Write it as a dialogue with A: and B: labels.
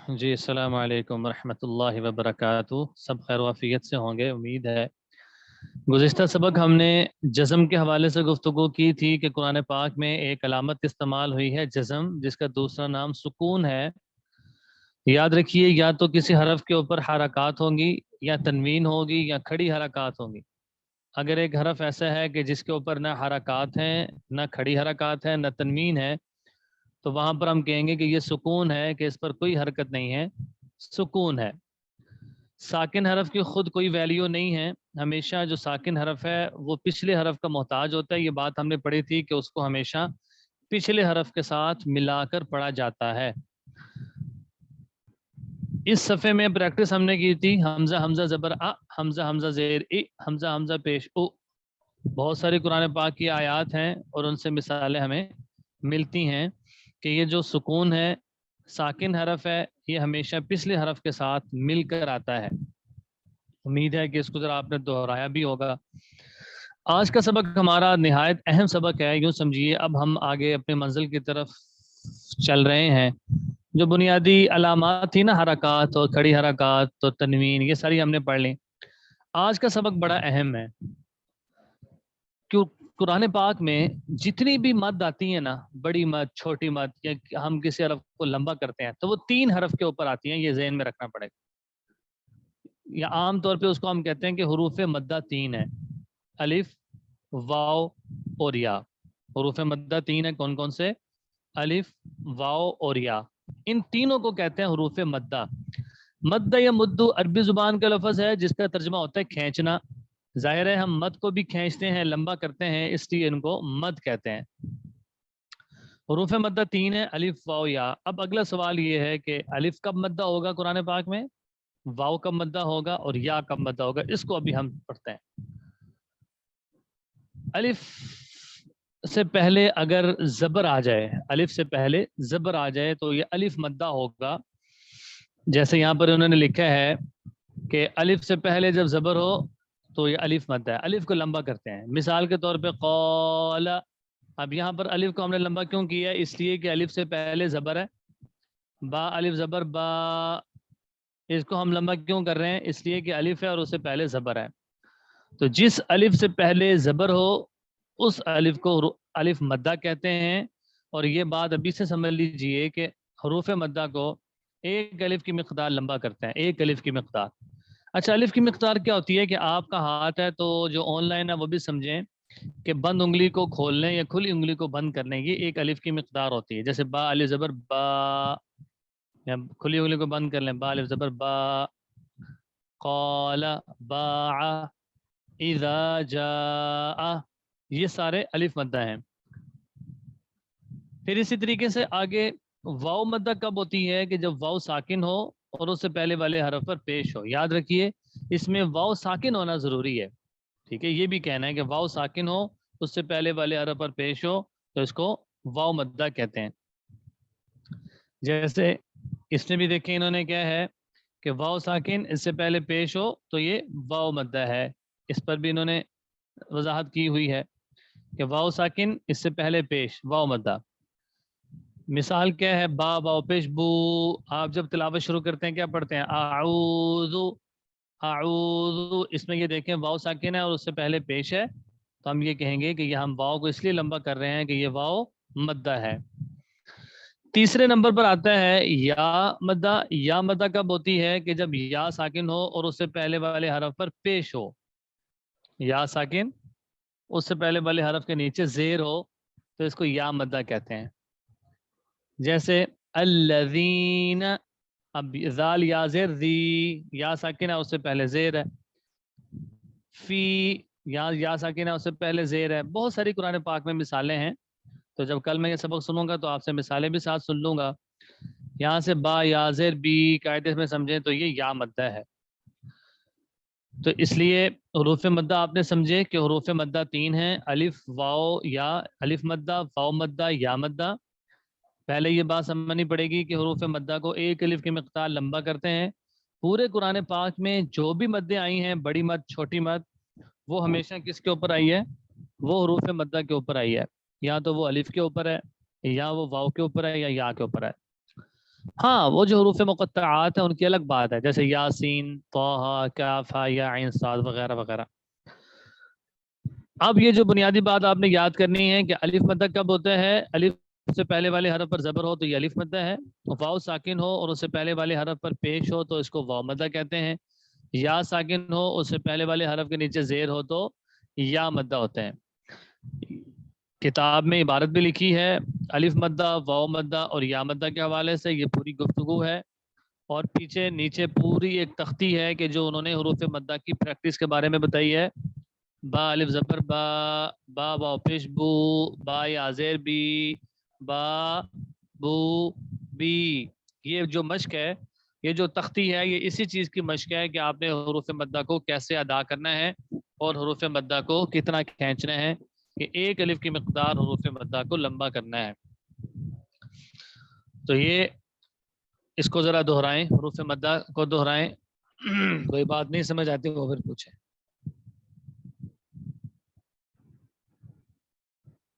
A: جی السلام علیکم ورحمۃ اللہ وبرکاتہ۔ سب خیر وافیت سے ہوں گے امید ہے۔ گزشتہ سبق ہم نے جزم کے حوالے سے گفتگو کی تھی کہ قرآن پاک میں ایک علامت استعمال ہوئی ہے جزم، جس کا دوسرا نام سکون ہے۔ یاد رکھیے، یا تو کسی حرف کے اوپر حرکات ہوں گی، یا تنوین ہوگی، یا کھڑی حرکات ہوں گی۔ اگر ایک حرف ایسا ہے کہ جس کے اوپر نہ حرکات ہیں، نہ کھڑی حرکات ہیں، نہ تنوین ہے، تو وہاں پر ہم کہیں گے کہ یہ سکون ہے، کہ اس پر کوئی حرکت نہیں ہے، سکون ہے۔ ساکن حرف کی خود کوئی ویلیو نہیں ہے، ہمیشہ جو ساکن حرف ہے وہ پچھلے حرف کا محتاج ہوتا ہے۔ یہ بات ہم نے پڑھی تھی کہ اس کو ہمیشہ پچھلے حرف کے ساتھ ملا کر پڑھا جاتا ہے۔ اس صفحے میں پریکٹس ہم نے کی تھی حمزہ حمزہ زبر ا، حمزہ حمزہ زیر ای، حمزہ حمزہ پیش او۔ بہت ساری قرآن پاک کی آیات ہیں اور ان سے مثالیں ہمیں ملتی ہیں کہ یہ جو سکون ہے، ساکن حرف ہے، یہ ہمیشہ پچھلے حرف کے ساتھ مل کر آتا ہے۔ امید ہے کہ اس کو ذرا آپ نے دہرایا بھی ہوگا۔ آج کا سبق ہمارا نہایت اہم سبق ہے، یوں سمجھیے اب ہم آگے اپنے منزل کی طرف چل رہے ہیں۔ جو بنیادی علامات تھی نا، حرکات اور کھڑی حرکات اور تنوین، یہ ساری ہم نے پڑھ لی۔ آج کا سبق بڑا اہم ہے، کیوں قرآن پاک میں جتنی بھی مد آتی ہیں نا، بڑی مد، چھوٹی مد، یا ہم کسی حرف کو لمبا کرتے ہیں تو وہ 3 حرف کے اوپر آتی ہیں، یہ ذہن میں رکھنا پڑے گا۔ یا عام طور پہ اس کو ہم کہتے ہیں کہ حروف مدہ 3 ہے، الف، واو اور یا۔ حروف مدہ 3 ہے، کون کون سے؟ الف، واو اور یا، ان تینوں کو کہتے ہیں حروف مدہ۔ مدہ یا مدو عربی زبان کا لفظ ہے جس کا ترجمہ ہوتا ہے کھینچنا۔ ظاہر ہے ہم مد کو بھی کھینچتے ہیں، لمبا کرتے ہیں، اس لیے ان کو مد کہتے ہیں۔ حروف مدہ 3 ہے، الف، واو، یا۔ اب اگلا سوال یہ ہے کہ الف کب مدہ ہوگا قرآن پاک میں، واو کب مدہ ہوگا، اور یا کب مدہ ہوگا، اس کو ابھی ہم پڑھتے ہیں۔ الف سے پہلے اگر زبر آ جائے، الف سے پہلے زبر آ جائے تو یہ الف مدہ ہوگا۔ جیسے یہاں پر انہوں نے لکھا ہے کہ الف سے پہلے جب زبر ہو تو یہ الف مدہ ہے، الف کو لمبا کرتے ہیں۔ مثال کے طور پہ قال، اب یہاں پر الف کو ہم نے لمبا کیوں کیا ہے؟ اس لیے کہ الف سے پہلے زبر ہے، با الف زبر با۔ اس کو ہم لمبا کیوں کر رہے ہیں؟ اس لیے کہ الف ہے اور اس سے پہلے زبر ہے۔ تو جس الف سے پہلے زبر ہو اس الف کو الف مدہ کہتے ہیں۔ اور یہ بات ابھی سے سمجھ لیجئے کہ حروف مدہ کو ایک الف کی مقدار لمبا کرتے ہیں، ایک الف کی مقدار۔ اچھا، الف کی مقدار کیا ہوتی ہے؟ کہ آپ کا ہاتھ ہے تو جو آن لائن ہے وہ بھی سمجھیں کہ بند انگلی کو کھولنے یا کھلی انگلی کو بند کرنے کی ایک الف کی مقدار ہوتی ہے۔ جیسے با الف زبر با، یا کھلی انگلی کو بند کر لیں، با الف زبر با۔ قال، باع، اذا جاء، یہ سارے الف مدہ ہیں۔ پھر اسی طریقے سے آگے واو مدہ کب ہوتی ہے؟ کہ جب واو ساکن ہو اور اس سے پہلے والے حرف پر پیش ہو۔ یاد رکھیے اس میں واو ساکن ہونا ضروری ہے، ٹھیک ہے؟ یہ بھی کہنا ہے کہ واو ساکن ہو، اس سے پہلے والے حرف پر پیش ہو تو اس کو واو مدہ کہتے ہیں۔ جیسے اس نے بھی دیکھیں انہوں نے کیا ہے کہ واو ساکن اس سے پہلے پیش ہو تو یہ واو مدہ ہے، اس پر بھی انہوں نے وضاحت کی ہوئی ہے کہ واو ساکن اس سے پہلے پیش، واو مدہ۔ مثال کیا ہے؟ با واو پیش بو۔ آپ جب تلاوت شروع کرتے ہیں کیا پڑھتے ہیں؟ اعوذ، اعوذ، اس میں یہ دیکھیں واو ساکن ہے اور اس سے پہلے پیش ہے، تو ہم یہ کہیں گے کہ یہ ہم واو کو اس لیے لمبا کر رہے ہیں کہ یہ واو مدہ ہے۔ تیسرے نمبر پر آتا ہے یا مدہ۔ یا مدہ کب ہوتی ہے؟ کہ جب یا ساکن ہو اور اس سے پہلے والے حرف پر پیش ہو۔ یا ساکن، اس سے پہلے والے حرف کے نیچے زیر ہو تو اس کو یا مدہ کہتے ہیں۔ جیسے الذین، اب ذال یا زیر، ذی، یا ساکن ہے اس سے پہلے زیر ہے۔ فی، یا ساکن ہے اس سے پہلے زیر ہے۔ بہت ساری قرآن پاک میں مثالیں ہیں، تو جب کل میں یہ سبق سنوں گا تو آپ سے مثالیں بھی ساتھ سن لوں گا۔ یہاں سے با یا زیر بی قاعدے میں سمجھیں تو یہ یا مدہ ہے۔ تو اس لیے حروف مدہ آپ نے سمجھے کہ حروف مدہ 3 ہیں، الف، واو، یا۔ الف مدہ، واو مدہ، یا مدہ۔ پہلے یہ بات سمجھنی پڑے گی کہ حروف مدہ کو ایک الف کی مقدار لمبا کرتے ہیں۔ پورے قرآن پاک میں جو بھی مدیں آئی ہیں، بڑی مد، چھوٹی مد، وہ ہمیشہ کس کے اوپر آئی ہے؟ وہ حروف مدہ کے اوپر آئی ہے۔ یا تو وہ الف کے اوپر ہے، یا وہ واو کے اوپر ہے، یا کے اوپر ہے۔ ہاں وہ جو حروف مقطعات ہیں ان کی الگ بات ہے، جیسے یاسین، طہ، کاف، ہا، یا عین، صاد وغیرہ وغیرہ۔ اب یہ جو بنیادی بات آپ نے یاد کرنی ہے کہ الف مدہ کب ہوتا ہے، الف سے پہلے والے حرف پر زبر ہو تو یہ الف مدہ ہے، واؤ ساکن ہو اور اس سے پہلے والے حرف پر پیش ہو تو اس کو واؤ مدہ کہتے ہیں، یا ساکن ہو اس سے پہلے والے حرف کے نیچے زیر ہو تو یا مدہ ہوتے ہیں۔ کتاب میں عبارت بھی لکھی ہے الف مدہ، واؤ مدہ اور یا مدہ کے حوالے سے، یہ پوری گفتگو ہے، اور پیچھے نیچے پوری ایک تختی ہے کہ جو انہوں نے حروف مدہ کی پریکٹس کے بارے میں بتائی ہے۔ با الف زبر با، با واو پیش بو، با یا زیر بی، با بو بی، یہ جو مشق ہے، یہ جو تختی ہے، یہ اسی چیز کی مشق ہے کہ آپ نے حروف مدہ کو کیسے ادا کرنا ہے اور حروف مدہ کو کتنا کھینچنا ہے، کہ ایک الف کی مقدار حروف مدہ کو لمبا کرنا ہے۔ تو یہ اس کو ذرا دہرائیں، حروف مدہ کو دہرائیں، کوئی بات نہیں سمجھ آتی وہ پھر پوچھیں۔